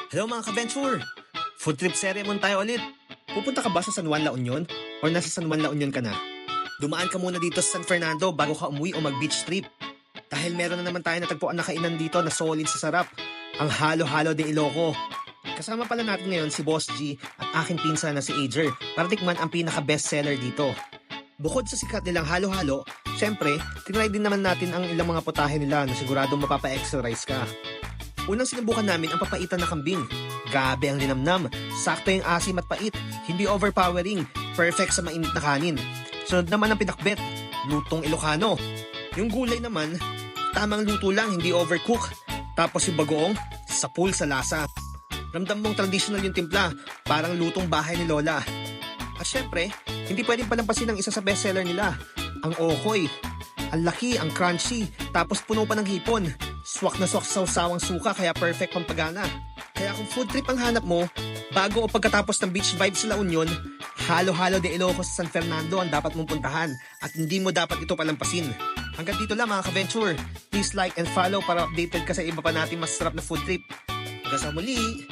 Hello mga ka-venture! Food trip ceremony tayo ulit. Pupunta ka ba sa San Juan La Union? Or nasa San Juan La Union ka na? Dumaan ka muna dito sa San Fernando bago ka umuwi o mag-beach trip. Dahil meron na naman tayo natagpuan na kainan dito na solid sa sarap. Ang Halo-Halo de Iloco. Kasama pala natin ngayon si Boss G at aking pinsan na si Ager para tikman ang pinaka-best seller dito. Bukod sa sikat nilang halo-halo, syempre, tinry din naman natin ang ilang mga putahe nila na siguradong mapapa-exercise ka. Unang sinubukan namin ang papaitan na kambing. Grabe ang linamnam, sakto yung asim at pait, hindi overpowering, perfect sa mainit na kanin. Sunod naman ang pinakbet, lutong Ilocano. Yung gulay naman, tamang luto lang, hindi overcook. Tapos yung bagoong, sapul sa lasa. Ramdam mong traditional yung timpla, parang lutong bahay ni Lola. At syempre, hindi pwedeng palampasin ang isa sa bestseller nila, ang okoy. Ang laki, ang crunchy, tapos puno pa ng hipon. Swak na swak sa sawang suka kaya perfect pampagana. Kaya kung food trip ang hanap mo, bago o pagkatapos ng beach vibes sa La Union, Halo-Halo de Iloco sa San Fernando ang dapat mong puntahan at hindi mo dapat ito palampasin. Hanggang dito lang mga ka-venture. Please like and follow para updated ka sa iba pa nating masarap na food trip. Hanggang sa muli!